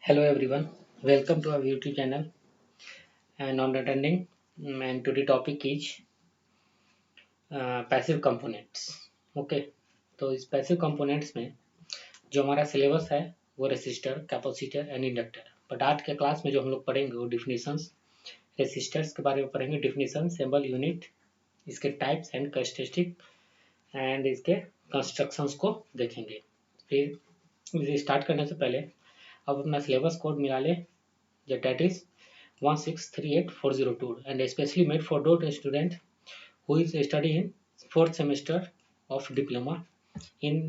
Hello everyone, welcome to our YouTube channel and on attending and today topic is passive components. Okay, तो इस passive components में जो हमारा syllabus है वो resistor, capacitor and inductor. But आज के क्लास में जो हम लोग पढ़ेंगे वो डिफिनीशंस, रेसिस्टर्स के बारे में पढ़ेंगे, डिफिनीशन, सिंबल, यूनिट, इसके टाइप्स एंड कैरेक्टरिस्टिक एंड इसके कंस्ट्रक्शंस को देखेंगे। फिर इसे स्टार्ट करने से पहले अब अपना सिलेबस कोड मिला ले, that is 1638402 and especially made for those student who is studying in fourth semester of diploma in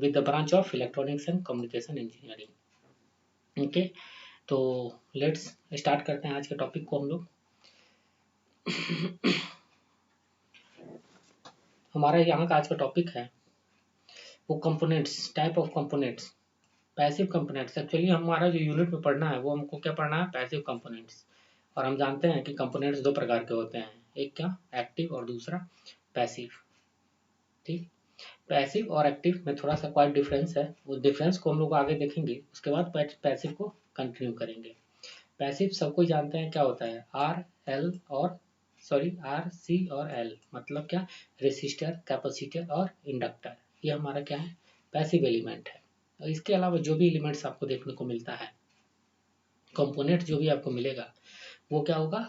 with the branch of electronics and communication engineering। Okay, तो लेट्स स्टार्ट करते हैं आज के टॉपिक को हम लोग। हमारा यहाँ का आज का टॉपिक है वो components, type of components, passive components. Actually हमारा जो यूनिट में पढ़ना है वो हमको क्या पढ़ना है, पैसिव कंपोनेंट्स। और हम जानते हैं कि कंपोनेंट्स दो प्रकार के होते हैं, एक क्या एक्टिव और दूसरा पैसिव। ठीक, पैसिव और एक्टिव में थोड़ा सा क्वाइट डिफरेंस है, उस डिफरेंस को हम लोग आगे देखेंगे, उसके बाद पैसिव को कंटिन्यू करेंगे। पैसिव सबको जानते हैं क्या होता है, आर सी और एल, मतलब क्या, रेसिस्टर, कैपेसिटर और इंडक्टर। ये हमारा क्या है, पैसिव एलिमेंट है। और इसके अलावा जो भी एलिमेंट्स आपको देखने को मिलता है, कंपोनेंट जो भी आपको मिलेगा वो क्या होगा,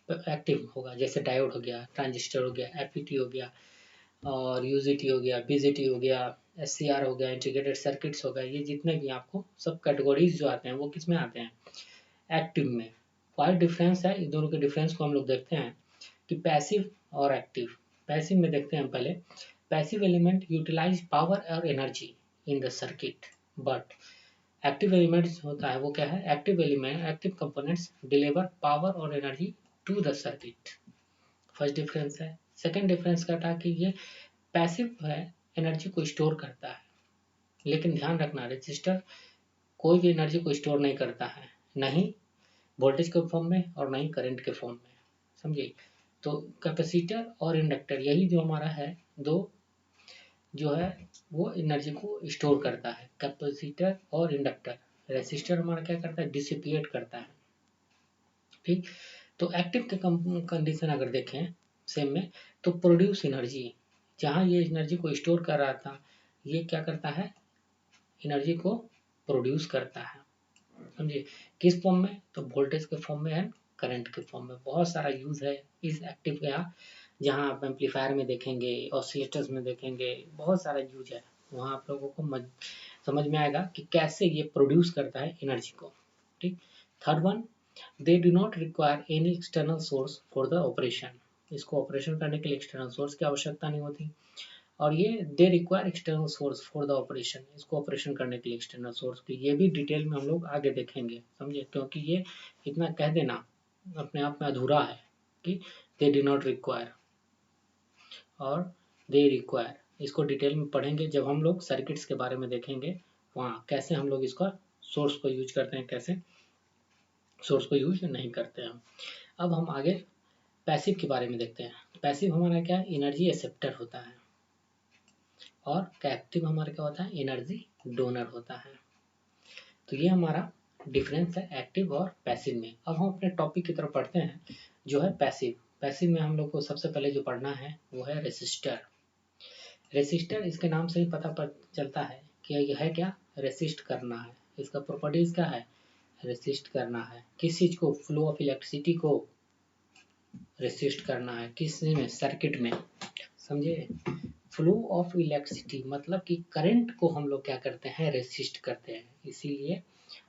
एक्टिव होगा। जैसे डायोड हो गया, ट्रांजिस्टर हो गया, एफईटी हो गया और यूजीटी हो गया, बीजेटी हो गया, एससीआर हो गया, इंटीग्रेटेड सर्किट्स हो गया। ये जितने भी आपको सब कैटेगरीज जो आते हैं वो किस में आते हैं, एक्टिव में। क्वाइट डिफरेंस है, इन दोनों के डिफरेंस को हम लोग देखते हैं कि पैसिव और एक्टिव। पैसिव में देखते हैं पहले, पैसिव एलिमेंट यूटिलाइज पावर और energy in the circuit, but active elements होता है वो क्या है, active element, active components deliver power और energy to the circuit. First difference है। सेकंड डिफरेंस क्या था कि ये पैसिव है, एनर्जी को स्टोर करता है। लेकिन ध्यान रखना, रेजिस्टर कोई भी एनर्जी को स्टोर नहीं करता है, नहीं वोल्टेज के फॉर्म में और नहीं करंट के फॉर्म में, समझिए। तो कैपेसिटर और इंडक्टर यही जो हमारा है, दो जो है वो एनर्जी को स्टोर करता है, कैपेसिटर और इंडक्टर। रेसिस्टर हमारा क्या करता है, डिसिपिएट करता है। ठीक, तो एक्टिव के कंडीशन अगर देखें सेम में, तो प्रोड्यूस एनर्जी, जहाँ ये एनर्जी को स्टोर कर रहा था, ये क्या करता है, एनर्जी को प्रोड्यूस करता है, समझिए। किस फॉर्म में, तो वोल्टेज के फॉर्म में है, करंट के फॉर्म में। बहुत सारा यूज है इस एक्टिव का, जहाँ आप एम्पलीफायर में देखेंगे, ऑसिलेटर्स में देखेंगे, बहुत सारा यूज है। वहाँ आप लोगों को समझ में आएगा कि कैसे ये प्रोड्यूस करता है एनर्जी को। ठीक, third one, they do not require any external source for the operation. इसको ऑपरेशन करने के लिए एक्सटर्नल सोर्स की आवश्यकता नहीं होती। और ये they require external source for the operation, इसको ऑपरेशन करने के लिए एक्सटर्नल सोर्स की, ये भी डिटेल में हम लोग आगे देखेंगे, समझे। क्योंकि ये इतना कह देना अपने आप में अधूरा है कि दे डू नॉट रिक्वायर और दे रिक्वायर, इसको डिटेल में पढ़ेंगे जब हम लोग सर्किट्स के बारे में देखेंगे, वहाँ कैसे हम लोग इसका सोर्स को यूज करते हैं, कैसे सोर्स को यूज नहीं करते हैं। अब हम आगे पैसिव के बारे में देखते हैं। पैसिव हमारा क्या है, एनर्जी एक्सेप्टर होता है, और एक्टिव हमारा क्या होता है, एनर्जी डोनर होता है। तो ये हमारा डिफरेंस है एक्टिव और पैसिव में। अब हम अपने टॉपिक की तरफ पढ़ते हैं, जो है पैसिव। पैसिव में हम लोग को सबसे पहले जो पढ़ना है वो है रेसिस्टर। रेसिस्टर, इसके नाम से ही पता चलता है कि यह है क्या, रेसिस्ट करना है। इसका प्रॉपर्टीज क्या है, रेसिस्ट करना है। किस चीज को, फ्लो ऑफ इलेक्ट्रिसिटी को रेसिस्ट करना है, किस में, सर्किट में, समझे। फ्लो ऑफ इलेक्ट्रिसिटी मतलब कि करंट को हम लोग क्या करते हैं, रेसिस्ट करते हैं, इसीलिए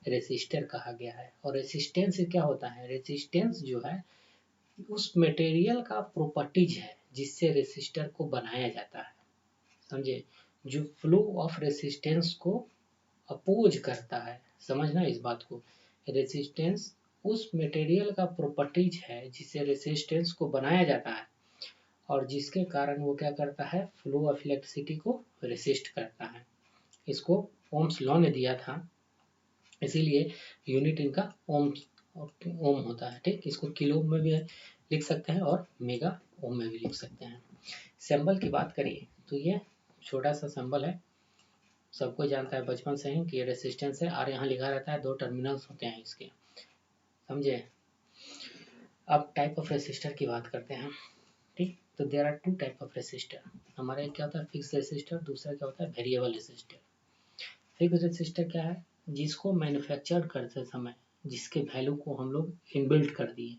रेसिस्टर कहा गया है। और रेसिस्टेंस क्या होता है, रेसिस्टेंस जो है उस मटेरियल का प्रॉपर्टीज है जिससे रेसिस्टर को बनाया जाता है, समझे। जो फ्लो ऑफ रेसिस्टेंस को अपोज करता है, समझना इस बात को। रेसिस्टेंस उस मटेरियल का प्रॉपर्टीज है जिससे रेसिस्टेंस को बनाया जाता है और जिसके कारण वो क्या करता है, फ्लो ऑफ इलेक्ट्रिसिटी को रेसिस्ट करता है। इसको ओम्स लॉ ने दिया था, इसीलिए यूनिट इनका ओम होता है। ठीक, इसको किलो में भी लिख सकते हैं और मेगा ओम में भी लिख सकते हैं। सिंबल की बात करिए तो ये छोटा सा सिंबल है, सबको जानता है बचपन से ही कि ये रेसिस्टेंस है, और यहाँ लिखा रहता है 2 टर्मिनल्स होते हैं इसके, समझे। अब टाइप ऑफ रेसिस्टर की बात करते हैं, ठीक। तो there are 2 type of resistor. हमारा एक क्या होता है फिक्स रेसिस्टर, दूसरा क्या होता है वेरिएबल रेसिस्टर। फिक्स रेसिस्टर क्या है, जिसको मैन्युफैक्चर करते समय जिसके वैल्यू को हम लोग इनबिल्ट कर दिए,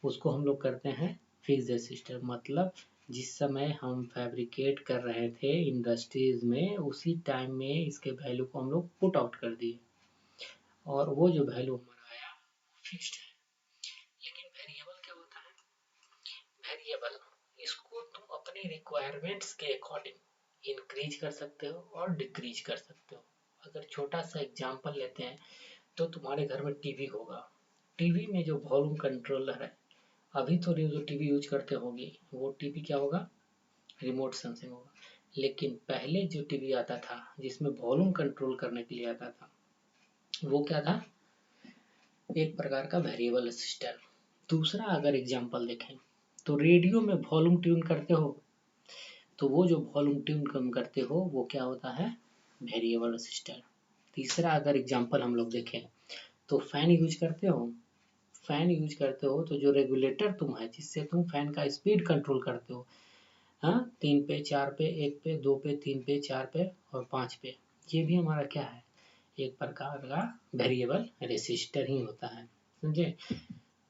उसको हम लोग करते हैं फिक्स रेसिस्टर। मतलब जिस समय हम फैब्रिकेट कर रहे थे इंडस्ट्रीज में, उसी टाइम में इसके वैल्यू को हम लोग पुट आउट कर दिए, और वो जो वैल्यू हमारा आया फिक्स्ड है। लेकिन वेरिएबल क्या होता है, वेरिएबल इसको तुम अपने रिक्वायरमेंट्स के अकॉर्डिंग इंक्रीज कर सकते हो और डिक्रीज कर सकते हो। अगर छोटा सा एग्जांपल लेते हैं, तो तुम्हारे घर में टीवी होगा, टीवी में जो वॉल्यूम कंट्रोलर है, अभी तो जो टीवी यूज करते होगे वो टीवी क्या होगा, रिमोट सेंसिंग होगा। लेकिन पहले जो टीवी आता था जिसमें वॉल्यूम कंट्रोल करने के लिए आता था, वो क्या था, एक प्रकार का वेरिएबल रेसिस्टर। दूसरा अगर एग्जांपल देखें, तो रेडियो में वॉल्यूम ट्यून करते हो, तो वो जो वॉल्यूम ट्यून कम करते हो वो क्या होता है, वेरिएबल रेसिस्टर। तीसरा अगर एग्जांपल हम लोग देखें, तो फैन यूज करते हो, फैन यूज करते हो तो जो रेगुलेटर तुम है जिससे तुम फैन का स्पीड कंट्रोल करते हो, हाँ, 3 पे 4 पे 1 पे 2 पे 3 पे 4 पे और 5 पे, ये भी हमारा क्या है, एक प्रकार का वेरिएबल रेसिस्टर ही होता है, समझे।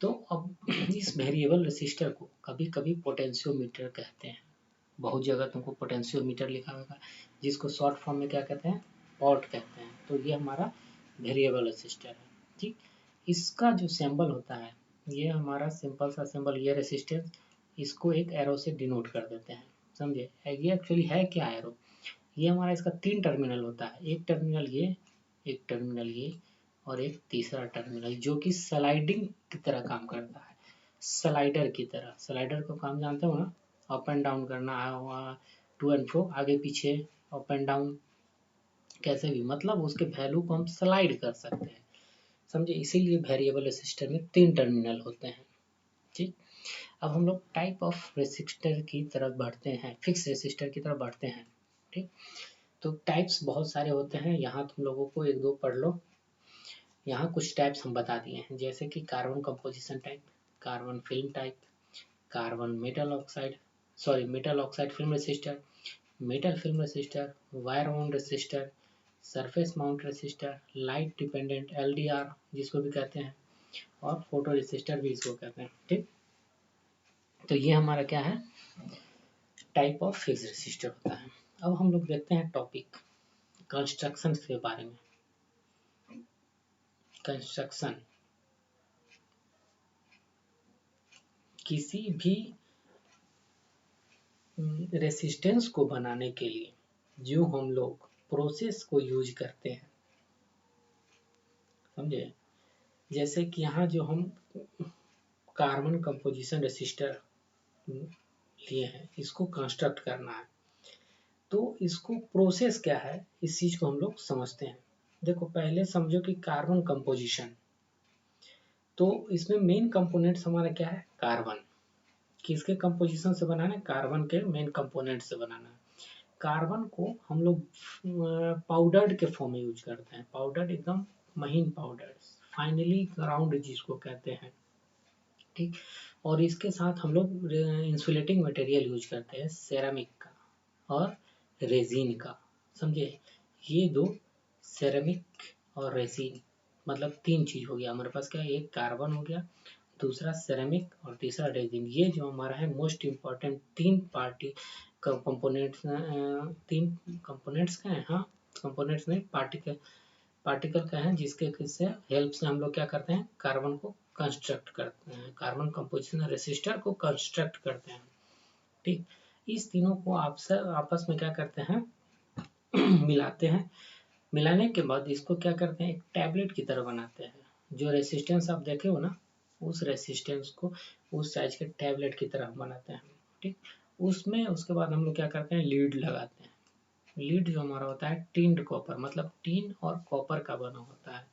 तो अब इस वेरिएबल रेसिस्टर को कभी कभी पोटेंशियोमीटर कहते हैं, बहुत जगह तुमको पोटेंशियोमीटर लिखा होगा, जिसको शॉर्ट फॉर्म में क्या कहते हैं, पॉट कहते हैं। तो ये हमारा वेरिएबल रेसिस्टर है, ठीक। इसका जो सिंबल होता है, ये हमारा सिंपल सा सिंबल, ये रेसिस्टेंस, इसको एक एरो से डिनोट कर देते हैं, समझे। ये एक्चुअली है क्या एरो, ये हमारा इसका 3 टर्मिनल होता है, एक टर्मिनल ये, एक टर्मिनल ये, और एक तीसरा टर्मिनल, जो कि स्लाइडिंग की तरह काम करता है, स्लाइडर की तरह। स्लाइडर को काम जानते हो ना, अप एंड डाउन करना, टू एंड फ्रो, आगे पीछे, अप एंड डाउन, कैसे भी, मतलब उसके वैल्यू को हम स्लाइड कर सकते हैं, समझे। इसीलिए वेरिएबल रेसिस्टर में 3 टर्मिनल होते हैं, ठीक। अब हम लोग टाइप ऑफ रेसिस्टर की तरफ बढ़ते हैं, फिक्स रेसिस्टर की तरफ बढ़ते हैं, ठीक। तो टाइप्स बहुत सारे होते हैं, यहाँ तुम लोगों को 1-2 पढ़ लो। यहाँ कुछ टाइप्स हम बता दिए हैं, जैसे कि carbon composition type, carbon film type, carbon metal oxide film resistor, metal film resistor, wire mount resistor, surface mount resistor, light dependent LDR जिसको भी कहते हैं, और फोटो रेसिस्टर भी इसको कहते हैं, ठीक। तो ये हमारा क्या है, टाइप ऑफ फिक्स रेसिस्टर होता है। अब हम लोग देखते हैं टॉपिक कंस्ट्रक्शन के बारे में। कंस्ट्रक्शन, किसी भी रेसिस्टेंस को बनाने के लिए जो हम लोग प्रोसेस को यूज करते हैं, समझे। जैसे कि यहाँ जो हम कार्बन कंपोजिशन रेसिस्टर लिए हैं, इसको कंस्ट्रक्ट करना है, तो इसको प्रोसेस क्या है, इस चीज को हम लोग समझते हैं। देखो पहले समझो कि कार्बन कंपोजिशन, तो इसमें मेन कंपोनेंट्स हमारा क्या है, कार्बन। किसके कंपोजिशन से बनाना है, कार्बन के मेन कंपोनेंट से बनाना है। कार्बन को हम लोग पाउडर्ड के फॉर्म में यूज करते हैं, पाउडर्ड एकदम महीन पाउडर, फाइनली ग्राउंड जिसको कहते हैं, ठीक। और इसके साथ हम लोग इंसुलेटिंग मटेरियल यूज करते हैं, सेरामिक का और रेजिन का, समझे। ये 2, सेरामिक और रेजिन, मतलब 3 चीज हो गया हमारे पास, क्या, एक कार्बन हो गया, दूसरा सेरामिक और तीसरा रेजिन। ये जो हमारा है most important 3 party components, 3 components का है, हाँ, कंपोनेंट्स नहीं, पार्टिकल का है, जिसके किससे हेल्प से हम लोग क्या करते हैं, कार्बन को कंस्ट्रक्ट करते हैं, कार्बन कंपोजिशन रेसिस्टर को कंस्ट्रक्ट करते हैं, ठीक। इस तीनों को आपस में क्या करते हैं मिलाते हैं, मिलाने के बाद इसको क्या करते हैं, एक टैबलेट की तरह बनाते हैं। जो रेसिस्टेंस आप देखे हो ना, उस रेसिस्टेंस को उस साइज के टैबलेट की तरह बनाते हैं, ठीक। उसमें उसके बाद हम लोग क्या करते हैं, लीड लगाते हैं। लीड जो हमारा होता है टिन्ड कॉपर, मतलब टीन और कॉपर का बना होता है,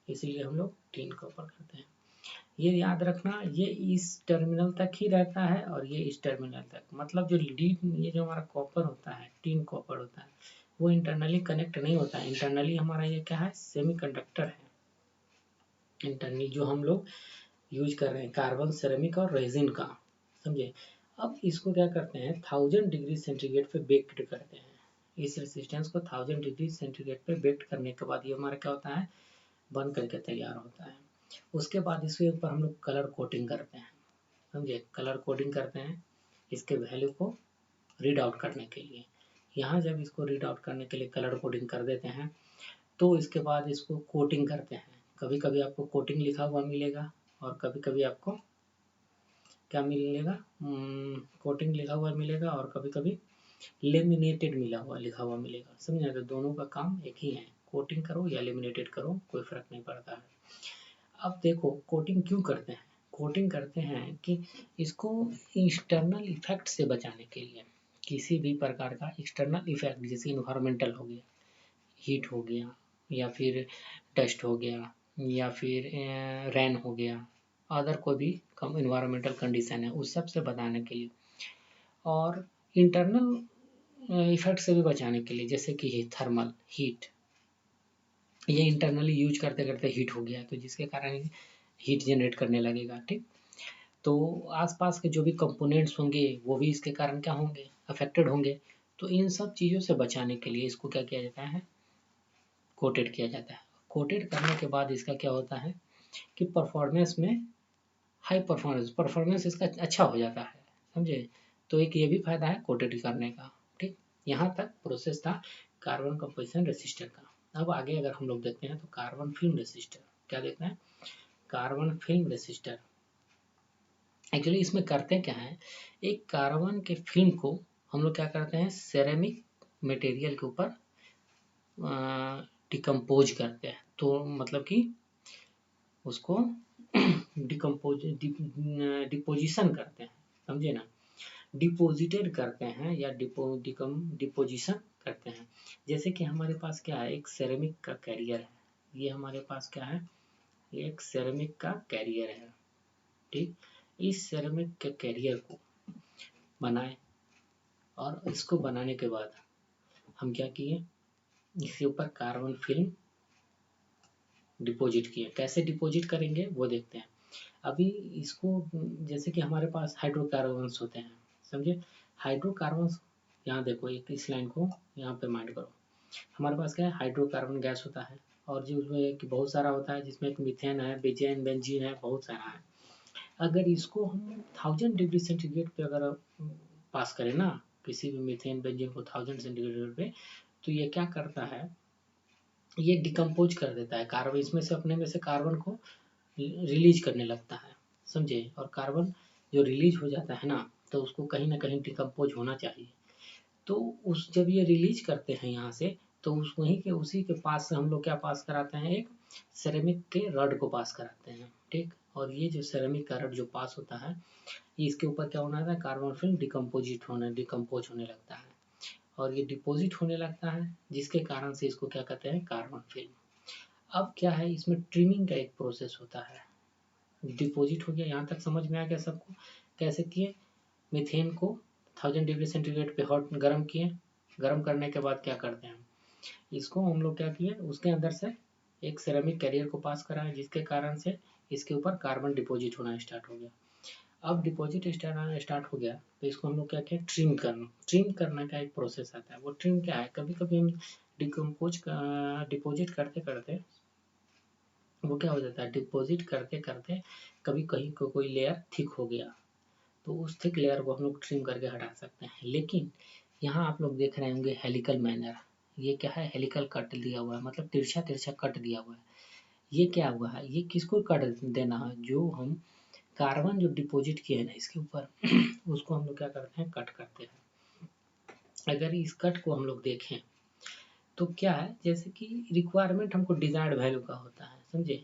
इसीलिए हम लोग टीन कॉपर करते हैं। ये याद रखना, ये इस टर्मिनल तक ही रहता है और ये इस टर्मिनल तक, मतलब जो लीड, ये जो हमारा कॉपर होता है, टीन कॉपर होता है, वो इंटरनली कनेक्ट नहीं होता है। इंटरनली हमारा ये क्या है, सेमीकंडक्टर है। इंटरनली जो हम लोग यूज कर रहे हैं, कार्बन, सिरेमिक और रेजिन का, समझे। अब इसको क्या करते हैं, 1000 डिग्री सेंटीग्रेड पे बेक्ड करते हैं। इस रेसिस्टेंस को 1000 डिग्री सेंटीग्रेड पे बेक्ड करने के बाद ये हमारा क्या होता है, बन करके तैयार होता है। उसके बाद इसके ऊपर हम लोग कलर कोटिंग करते हैं, समझे। कलर कोडिंग करते हैं इसके वैल्यू को रीड आउट करने के लिए। यहाँ जब इसको रीड आउट करने के लिए कलर कोडिंग कर देते हैं, तो इसके बाद इसको कोटिंग करते हैं। कभी कभी आपको कोटिंग लिखा हुआ मिलेगा और कभी कभी आपको क्या मिलेगा, कोटिंग लिखा हुआ मिलेगा और कभी कभी लेमिनेटेड लिखा हुआ मिलेगा, समझे। तो दोनों का काम एक ही है, कोटिंग करो या लेमिनेटेड करो, कोई फर्क नहीं पड़ता है। अब देखो कोटिंग क्यों करते हैं, कोटिंग करते हैं कि इसको एक्सटर्नल इफेक्ट से बचाने के लिए। किसी भी प्रकार का एक्सटर्नल इफेक्ट, जैसे इन्वायरमेंटल हो गया, हीट हो गया, या फिर डस्ट हो गया, या फिर रेन हो गया, अदर कोई भी कम इन्वायरमेंटल कंडीशन है, उस सब से बचाने के लिए। और इंटरनल इफेक्ट से भी बचाने के लिए, जैसे कि थर्मल हीट, ये इंटरनली यूज करते करते हीट हो गया, तो जिसके कारण हीट जनरेट करने लगेगा, ठीक। तो आसपास के जो भी कंपोनेंट्स होंगे वो भी इसके कारण क्या होंगे, अफेक्टेड होंगे। तो इन सब चीज़ों से बचाने के लिए इसको क्या किया जाता है, कोटेड किया जाता है। कोटेड करने के बाद इसका क्या होता है कि परफॉर्मेंस में हाई परफॉर्मेंस इसका अच्छा हो जाता है, समझे। तो एक ये भी फायदा है कोटेड करने का, ठीक। यहाँ तक प्रोसेस था कार्बन कंपोजिशन रेसिस्टर का। अब आगे अगर हम लोग देखते हैं तो कार्बन फिल्म रेसिस्टर, क्या देखते हैं, कार्बन फिल्म रेसिस्टर। एक्चुअली इसमें करते क्या है, एक कार्बन के फिल्म को हम लोग क्या करते हैं, सेरेमिक मटेरियल के ऊपर डिकम्पोज करते हैं। तो मतलब कि उसको डिपोजिशन करते हैं, समझे ना, डिपोजिटेड करते हैं या डिपोजिशन करते हैं। जैसे कि हमारे पास क्या है, एक सेरेमिक का कैरियर है, ये हमारे पास क्या है, एक सेरेमिक का कैरियर है, ठीक। इस सेरेमिक के कैरियर को बनाए और इसको बनाने के बाद हम क्या किए, इसके ऊपर कार्बन फिल्म डिपॉजिट किए। कैसे डिपॉजिट करेंगे वो देखते हैं। अभी इसको, जैसे कि हमारे पास हाइड्रोकार्बन्स होते हैं, समझे। हाइड्रोकार्बन्स, यहाँ देखो, एक इस लाइन को यहाँ पे माइंड करो। हमारे पास क्या है, हाइड्रोकार्बन गैस होता है, और जो उसमें बहुत सारा होता है, जिसमें एक मीथेन है, बेंजीन बेंजीन है, बहुत सारा है। अगर इसको हम 1000 डिग्री सेंटीग्रेड पे अगर पास करें ना, किसी भी मीथेन बेंजीन को 1000 सेंटीग्रेड पे, तो ये क्या करता है, ये डिकम्पोज कर देता है कार्बन, इसमें से अपने में से कार्बन को रिलीज करने लगता है, समझे। और कार्बन जो रिलीज हो जाता है ना, तो उसको कहीं ना कहीं डिकम्पोज होना चाहिए। तो उस जब ये रिलीज करते हैं यहाँ से, तो उस वहीं के उसी के पास से हम लोग क्या पास कराते हैं, एक सेरेमिक के रड को पास कराते हैं, ठीक। और ये जो सेरेमिक का रड जो पास होता है, इसके ऊपर क्या होना है, कार्बन फिल्म डिकम्पोज होने लगता है, और ये डिपोजिट होने लगता है, जिसके कारण से इसको क्या कहते हैं, कार्बन फिल्म। अब क्या है, इसमें ट्रिमिंग का एक प्रोसेस होता है। डिपोजिट हो गया, यहाँ तक समझ में आ गया सबको, कैसे किए, मीथेन को 1000 डिग्री सेंटीग्रेड पे हॉट गर्म किए, गर्म करने के बाद क्या करते हैं, इसको हम लोग क्या किए, उसके अंदर से एक सेरेमिक कैरियर को पास कराए, जिसके कारण से इसके ऊपर कार्बन डिपोजिट होना स्टार्ट हो गया। अब डिपॉजिट स्टार्ट हो गया, तो इसको हम लोग क्या किया, ट्रिम करने का एक प्रोसेस आता है। वो ट्रिम क्या है, कभी कभी हम डिपॉजिट करते करते वो क्या हो जाता है, डिपॉजिट करते करते कभी कहीं कोई लेयर थिक हो गया, तो उस थिक लेयर को हम लोग ट्रिम करके हटा सकते हैं। लेकिन यहाँ आप लोग देख रहे होंगे हेलिकल मैनर, ये क्या है, हेलिकल कट दिया हुआ है, मतलब तिरछा तिरछा कट दिया हुआ है। ये क्या हुआ है, ये किसको कट देना है, जो हम कार्बन जो डिपॉजिट किए हैं ना इसके ऊपर उसको हम लोग क्या करते हैं, कट करते हैं। अगर इस कट को हम लोग देखें तो क्या है, जैसे कि रिक्वायरमेंट हमको डिजायर्ड वैल्यू का होता है, समझे।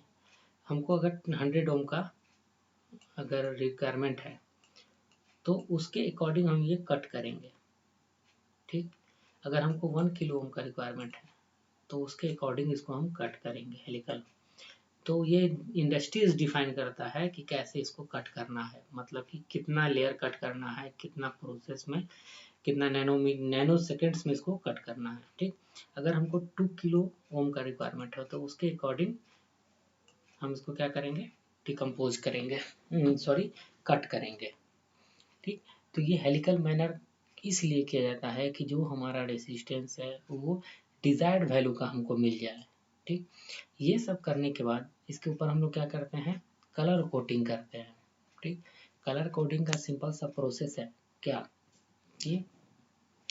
हमको अगर 100 ओम का अगर रिक्वायरमेंट है, तो उसके अकॉर्डिंग हम ये कट करेंगे, ठीक। अगर हमको 1 किलो ओम का रिक्वायरमेंट है, तो उसके अकॉर्डिंग इसको हम कट करेंगे हेलिकल। तो ये इंडस्ट्रीज डिफाइन करता है कि कैसे इसको कट करना है, मतलब कि कितना लेयर कट करना है, कितना प्रोसेस में कितना नैनो सेकेंड्स में इसको कट करना है। ठीक, अगर हमको 2 किलो ओम का रिक्वायरमेंट है तो उसके अकॉर्डिंग हम इसको क्या करेंगे, डिकम्पोज करेंगे, सॉरी कट करेंगे। ठीक, तो ये हेलिकल मैनर इसलिए किया जाता है कि जो हमारा रेसिस्टेंस है वो डिजायर्ड वैल्यू का हमको मिल जाए। ठीक, ये सब करने के बाद इसके ऊपर हम लोग क्या करते हैं, कलर कोटिंग करते हैं। ठीक, कलर कोडिंग का सिंपल सा प्रोसेस है क्या, ये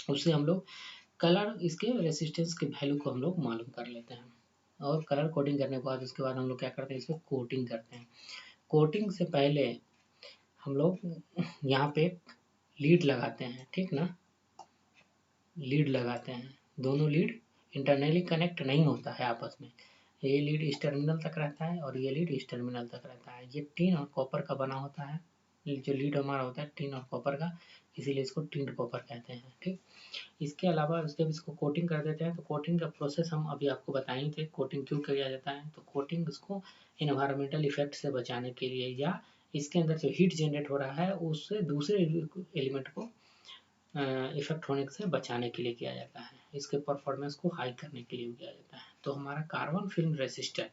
उससे हम लोग कलर इसके रेसिस्टेंस के वैल्यू को हम लोग मालूम कर लेते हैं, और कलर कोडिंग करने के बाद उसके बाद हम लोग क्या करते हैं, इसको कोटिंग करते हैं। कोटिंग से पहले हम लोग यहाँ पे लीड लगाते हैं, ठीक ना, लीड लगाते हैं, दोनों लीड इंटरनली कनेक्ट नहीं होता है आपस में, ये लीड इस टर्मिनल तक रहता है और ये लीड इस टर्मिनल तक रहता है। ये टिन और कॉपर का बना होता है, जो लीड हमारा होता है टिन और कॉपर का, इसीलिए इसको टिन कॉपर कहते हैं। ठीक, इसके अलावा जब इसको कोटिंग कर देते हैं तो कोटिंग का प्रोसेस हम अभी आपको बताए थे, कोटिंग क्यों किया जाता है, तो कोटिंग इसको इन्वायरमेंटल इफेक्ट से बचाने के लिए, या इसके अंदर जो हीट जनरेट हो रहा है उससे दूसरे एलिमेंट को इफेक्ट होने से बचाने के लिए किया जाता है, इसके परफॉर्मेंस को हाई करने के लिए किया जाता है। तो हमारा कार्बन फिल्म रेसिस्टर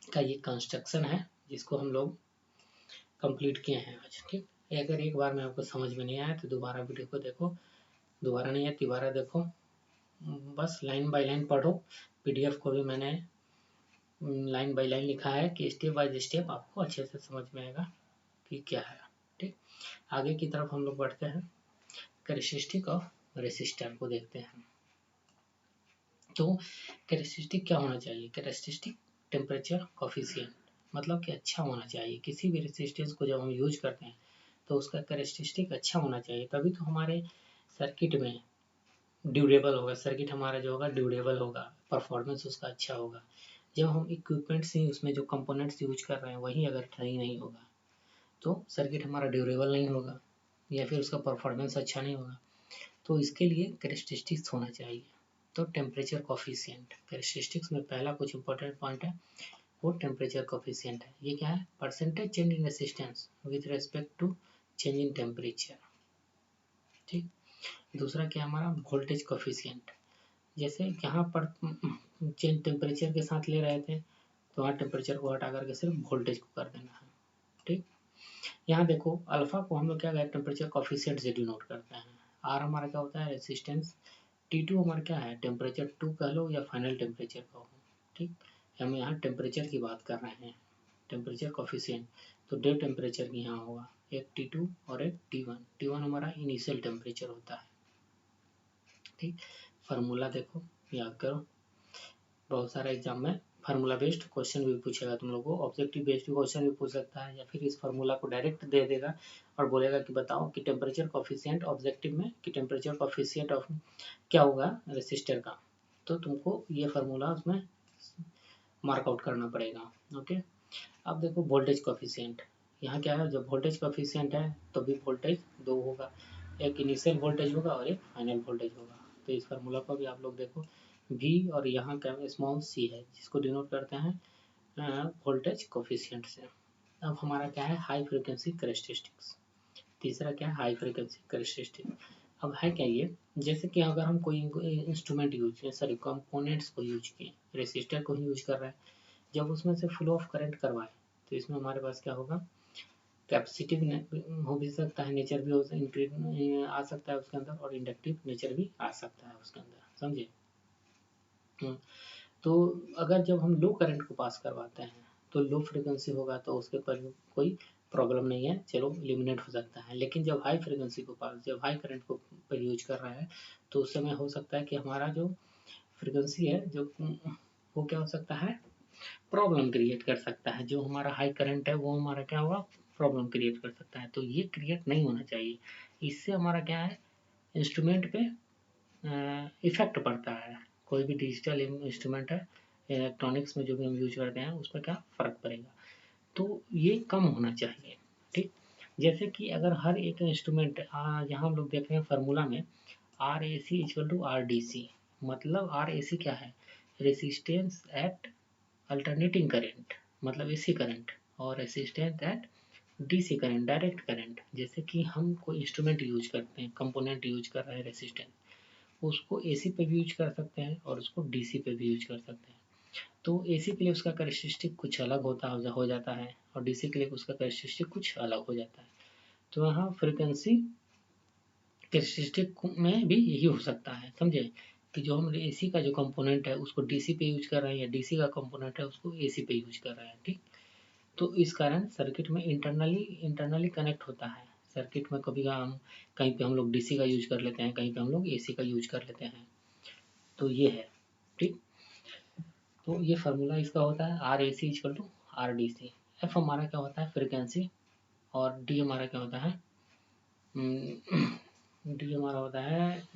का ये कंस्ट्रक्शन है जिसको हम लोग कंप्लीट किए हैं आज। ठीक, अगर एक बार में आपको समझ में नहीं आया तो दोबारा वीडियो को देखो, दोबारा नहीं है तिबारा देखो, बस लाइन बाय लाइन पढ़ो। पीडीएफ को भी मैंने लाइन बाय लाइन लिखा है कि स्टेप बाय स्टेप आपको अच्छे से समझ में आएगा कि क्या है। ठीक, आगे की तरफ हम लोग बढ़ते हैं, कैरेक्टरिस्टिक ऑफ रेसिस्टर को देखते हैं। तो कैरेक्टरिस्टिक क्या होना चाहिए, कैरेक्टरिस्टिक टेम्परेचर कोफिशिएंट, मतलब कि अच्छा होना चाहिए। किसी भी रेसिस्टेंस को जब हम यूज करते हैं तो उसका कैरेक्टरिस्टिक अच्छा होना चाहिए, तभी तो हमारे सर्किट में ड्यूरेबल होगा, सर्किट हमारा जो होगा ड्यूरेबल होगा, परफॉर्मेंस उसका अच्छा होगा। जब हम इक्विपमेंट्स ही उसमें जो कंपोनेंट्स यूज कर रहे हैं वही अगर सही नहीं होगा तो सर्किट हमारा ड्यूरेबल नहीं होगा या फिर उसका परफॉर्मेंस अच्छा नहीं होगा। तो इसके लिए कैरेक्टरिस्टिक्स होना चाहिए। तो टेम्परेचर कोफिशिएंट, कैरेक्टरिस्टिक्स में पहला कुछ इंपॉर्टेंट पॉइंट है वो टेम्परेचर कोफिशिएंट है। ये क्या है, percentage change in resistance with respect to change in temperature. ठीक, दूसरा क्या हमारा वोल्टेज कोफिशिएंट, जैसे यहाँ पर चेंज टेम्परेचर के साथ ले रहे थे तो वहाँ टेम्परेचर को हटा करके सिर्फ वोल्टेज को कर देना है। ठीक, यहाँ देखो अल्फा को हम लोग क्या टेम्परेचर कोफिशिएंट से डिनोट करते हैं। आर हमारा क्या होता है, रेसिस्टेंस। T2 हमारा क्या है, टेम्परेचर 2 कह लो या फाइनल टेम्परेचर कहो। ठीक, हम यहाँ टेम्परेचर की बात कर रहे हैं, टेम्परेचर कोफिशिएंट, तो दो टेम्परेचर की यहाँ होगा, एक T2 और एक T1। T1 हमारा इनिशियल टेम्परेचर होता है। ठीक, फार्मूला देखो, याद करो, बहुत सारा एग्जाम में फार्मूला बेस्ड क्वेश्चन भी पूछेगा तुम लोगों को, ऑब्जेक्टिव बेस्ड क्वेश्चन भी पूछ सकता है, या फिर इस फार्मूला को डायरेक्ट दे देगा और बोलेगा कि बताओ कि टेम्परेचर कोफिशिएंट ऑब्जेक्टिव में, कि टेम्परेचर कोफिशिएंट ऑफ क्या होगा रेसिस्टर का, तो तुमको ये फार्मूला उसमें मार्क आउट करना पड़ेगा। ओके, अब देखो वोल्टेज कोफिशिएंट, यहाँ क्या है, जब वोल्टेज कोफिशिएंट है तो भी वोल्टेज दो होगा, एक इनिशियल वोल्टेज होगा और एक फाइनल वोल्टेज होगा। तो इस फार्मूला को भी आप लोग देखो, V और यहाँ क्या स्मॉल c है जिसको डिनोट करते हैं वोल्टेज कोफिशिएंट से। अब हमारा क्या है, हाई फ्रिक्वेंसी कैरेक्टरिस्टिक्स। तीसरा क्या है, हाई फ्रिक्वेंसी कैरेक्टरिस्टिक। अब है क्या ये, जैसे कि अगर हम कोई इंस्ट्रूमेंट यूज किए, सॉरी कंपोनेंट्स को यूज किए, रेसिस्टर को ही यूज कर रहे हैं, जब उसमें से फ्लो ऑफ करंट करवाए तो इसमें हमारे पास क्या होगा, कैपेसिटिव हो भी सकता है, नेचर भी हो इंक्रीज आ सकता है उसके अंदर, और इंडक्टिव नेचर भी आ सकता है उसके अंदर, समझे। तो अगर जब हम लो करंट को पास करवाते हैं तो लो फ्रिक्वेंसी होगा तो उसके पर कोई प्रॉब्लम नहीं है, चलो एलिमिनेट हो सकता है। लेकिन जब हाई फ्रिक्वेंसी को पास, जब हाई करंट को पर यूज कर रहा है तो उस समय हो सकता है कि हमारा जो फ्रिक्वेंसी है जो वो क्या हो सकता है, प्रॉब्लम क्रिएट कर सकता है। जो हमारा हाई करंट है वो हमारा क्या होगा, प्रॉब्लम क्रिएट कर सकता है। तो ये क्रिएट नहीं होना चाहिए, इससे हमारा क्या है, इंस्ट्रूमेंट पे इफेक्ट पड़ता है। कोई भी डिजिटल इंस्ट्रूमेंट है, इलेक्ट्रॉनिक्स में जो भी हम यूज करते हैं उसमें क्या फ़र्क पड़ेगा, तो ये कम होना चाहिए। ठीक, जैसे कि अगर हर एक इंस्ट्रूमेंट यहाँ हम लोग देख रहे हैं फार्मूला में R A C equal to R D C, मतलब आर ए सी क्या है, रेसिस्टेंस एट अल्टरनेटिंग करेंट, मतलब एसी करंट, और resistance at DC current, direct current, जैसे कि हम कोई इंस्ट्रूमेंट यूज करते हैं, कंपोनेंट यूज कर रहे हैं रेसिस्टेंस, उसको एसी पे भी यूज कर सकते हैं और उसको डीसी पे भी यूज कर सकते हैं। तो एसी के लिए उसका कैरेक्टरिस्टिक कुछ अलग हो जाता है और डीसी के लिए उसका कैरेक्टरिस्टिक कुछ अलग हो जाता है। तो यहाँ फ्रिक्वेंसी कैरेक्टरिस्टिक में भी यही हो सकता है, समझे, कि जो हम एसी का जो कंपोनेंट है उसको डीसी पे यूज कर रहे हैं या डीसी का कंपोनेंट है उसको एसी पे यूज कर रहे हैं, ठीक। तो इस कारण सर्किट में इंटरनली कनेक्ट होता है। सर्किट में कभी हम कहीं पे हम लोग डीसी का यूज कर लेते हैं, कहीं पे हम लोग एसी का यूज कर लेते हैं। तो ये है, ठीक। तो ये फार्मूला इसका होता है R A C equal to R D C. F हमारा क्या होता है फ्रिक्वेंसी, और डी हमारा क्या होता है, डी हमारा होता है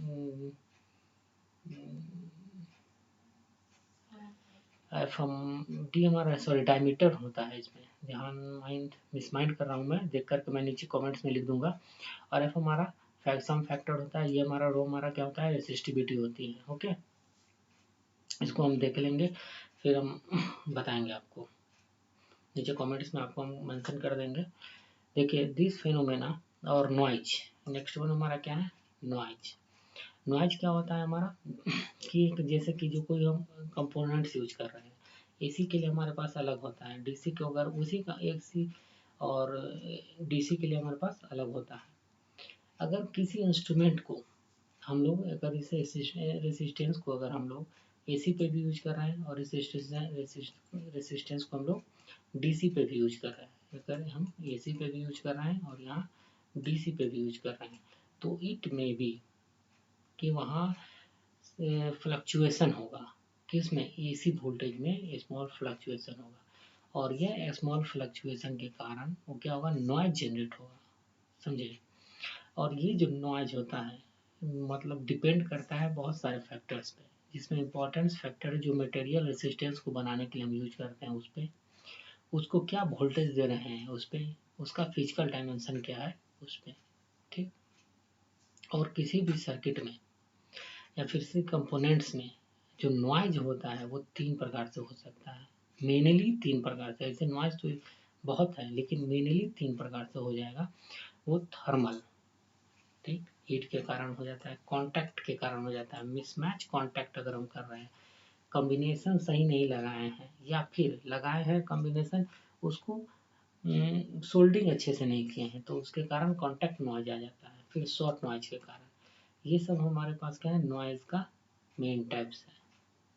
एफ हम डी हमारा सॉरी डायमीटर होता है इसमें, ध्यान मिसमाइंड कर रहा हूँ मैं, देख करके मैं नीचे कमेंट्स में लिख दूंगा। और एफ हमारा सम फैक्टर होता है, ये हमारा रो हमारा क्या होता है रेसिस्टिविटी होती है, ओके। इसको हम देख लेंगे फिर हम बताएंगे आपको, नीचे कमेंट्स में आपको हम मेंशन कर देंगे। देखिए दिस फिनोमेना और नॉइज, नेक्स्ट वन हमारा क्या है नॉइज। नॉइज क्या होता है हमारा कि जैसे कि जो कोई हम कंपोनेंट्स यूज कर रहे हैं, एसी के लिए हमारे पास अलग होता है, डीसी के अगर उसी का एक सी और डीसी के लिए हमारे पास अलग होता है। अगर किसी इंस्ट्रूमेंट को हम लोग अगर इसे रेसिस्टेंस को अगर हम लोग एसी पे भी यूज कर रहे हैं और रेसिस्टेंस को हम लोग डीसी पे भी यूज कर रहे हैं, अगर हम एसी पे भी यूज कर रहे हैं और यहाँ डीसी पे भी यूज कर रहे हैं, तो इट में भी कि वहाँ फ्लक्चुएशन होगा, किसमें एसी वोल्टेज में स्मॉल फ्लक्चुएशन होगा, और यह स्मॉल फ्लक्चुएशन के कारण वो क्या होगा नॉइज जनरेट होगा, समझे। और ये जो नॉइज होता है मतलब डिपेंड करता है बहुत सारे फैक्टर्स पे, जिसमें इम्पोर्टेंस फैक्टर जो मटेरियल रेसिस्टेंस को बनाने के लिए हम यूज करते हैं उस पर, उसको क्या वोल्टेज दे रहे हैं उस पर, उसका फिजिकल डायमेंशन क्या है उस पर, ठीक। और किसी भी सर्किट में या फिर से कंपोनेंट्स में जो नॉइज होता है वो तीन प्रकार से हो सकता है, मेनली तीन प्रकार से, ऐसे नॉइज तो बहुत है लेकिन मेनली तीन प्रकार से हो जाएगा। वो थर्मल, ठीक, हीट के कारण हो जाता है, कांटेक्ट के कारण हो जाता है, मिसमैच कांटेक्ट अगर हम कर रहे हैं, कॉम्बिनेशन सही नहीं लगाए हैं या फिर लगाए हैं कॉम्बिनेशन उसको सोल्डिंग अच्छे से नहीं किए हैं तो उसके कारण कांटेक्ट नॉइज आ जाता है, फिर शॉर्ट नॉइज के कारण। ये सब हमारे पास क्या है नॉइज का मेन टाइप्स है,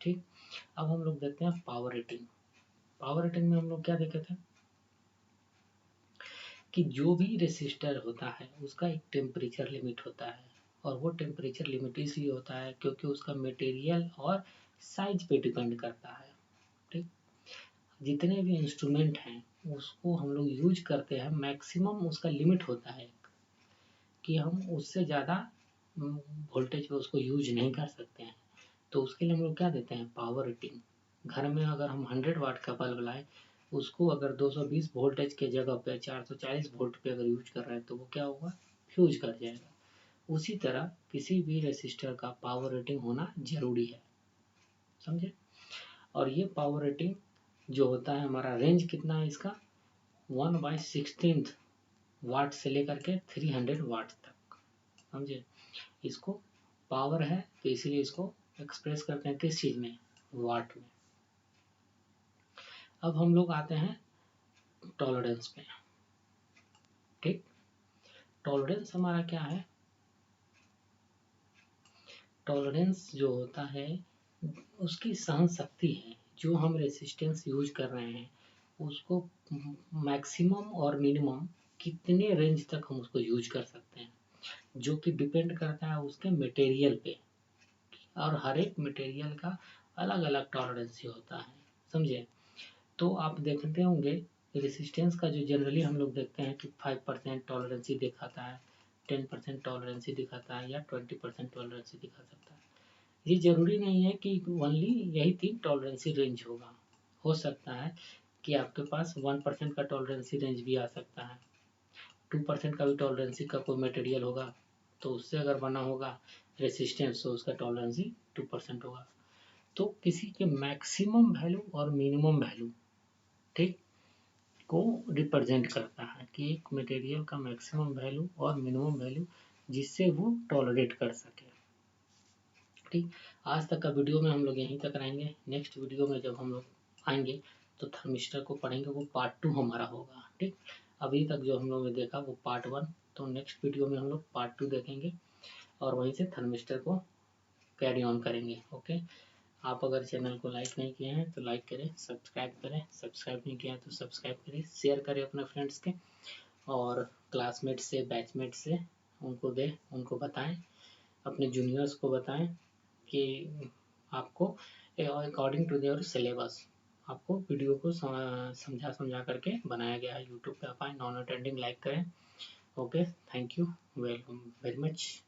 ठीक। अब हम लोग देखते हैं पावर रेटिंग। पावर रेटिंग में हम लोग क्या देखे थे कि जो भी रेसिस्टर होता है उसका एक टेम्परेचर लिमिट होता है, और वो टेम्परेचर लिमिट इसलिए होता है क्योंकि उसका मटेरियल और साइज पे डिपेंड करता है, ठीक। जितने भी इंस्ट्रूमेंट हैं उसको हम लोग यूज करते हैं, मैक्सिमम उसका लिमिट होता है कि हम उससे ज़्यादा वोल्टेज पे उसको यूज नहीं कर सकते हैं। तो उसके लिए हम लोग क्या देते हैं पावर रेटिंग। घर में अगर हम 100 वाट का बल्ब लाए, उसको अगर 220 वोल्टेज के जगह पे 440 वोल्ट पे अगर यूज कर रहे हैं तो वो क्या होगा फ्यूज कर जाएगा। उसी तरह किसी भी रेसिस्टर का पावर रेटिंग होना जरूरी है, समझे। और ये पावर रेटिंग जो होता है हमारा रेंज कितना है इसका 1/16 वाट से लेकर के 300 वाट तक, समझे। इसको पावर है तो इसीलिए इसको एक्सप्रेस करते हैं किस चीज में वाट में। अब हम लोग आते हैं टॉलरेंस पे, ठीक। टॉलरेंस हमारा क्या है, टॉलरेंस जो होता है उसकी सहन शक्ति है, जो हम रेसिस्टेंस यूज कर रहे हैं उसको मैक्सिमम और मिनिमम कितने रेंज तक हम उसको यूज कर सकते हैं, जो कि डिपेंड करता है उसके मटेरियल पे, और हर एक मटेरियल का अलग अलग टॉलरेंस होता है, समझे। तो आप देखते होंगे रेसिस्टेंस का जो जनरली हम लोग देखते हैं कि 5% टॉलरेंसी दिखाता है, 10% टॉलरेंसी दिखाता है या 20% टॉलरेंसी दिखा सकता है। ये जरूरी नहीं है कि ओनली यही तीन टॉलरेंसी रेंज होगा, हो सकता है कि आपके पास 1% का टॉलरेंसी रेंज भी आ सकता है, 2% का भी टॉलरेंसी का कोई मटेरियल होगा तो उससे अगर बना होगा रेसिस्टेंस तो उसका टॉलरेंसी 2% होगा। तो किसी के मैक्सिमम वैल्यू और मिनिमम वैल्यू, ठीक, को रिप्रेजेंट करता है कि एक मटेरियल का मैक्सिमम वैल्यू और मिनिमम वैल्यू जिससे वो टॉलरेट कर सके। ठीक, आज तक का वीडियो में हम लोग यहीं तक रहेंगे। नेक्स्ट वीडियो में जब हम लोग आएंगे तो थर्मिस्टर को पढ़ेंगे, वो पार्ट 2 हमारा होगा। ठीक, अभी तक जो हम लोग ने देखा वो पार्ट 1, तो नेक्स्ट वीडियो में हम लोग पार्ट 2 देखेंगे और वहीं से थर्मिस्टर को कैरी ऑन करेंगे। ओके, आप अगर चैनल को लाइक नहीं किए हैं तो लाइक करें, सब्सक्राइब नहीं किया है तो सब्सक्राइब करें, शेयर करें अपने फ्रेंड्स के, और क्लासमेट से, बैचमेट से उनको दें, उनको बताएं, अपने जूनियर्स को बताएं कि आपको अकॉर्डिंग टू देयर सिलेबस आपको वीडियो को समझा करके बनाया गया है। यूट्यूब पे आप आए, नॉन अटेंडिंग लाइक करें। Okay, thank you welcome very much.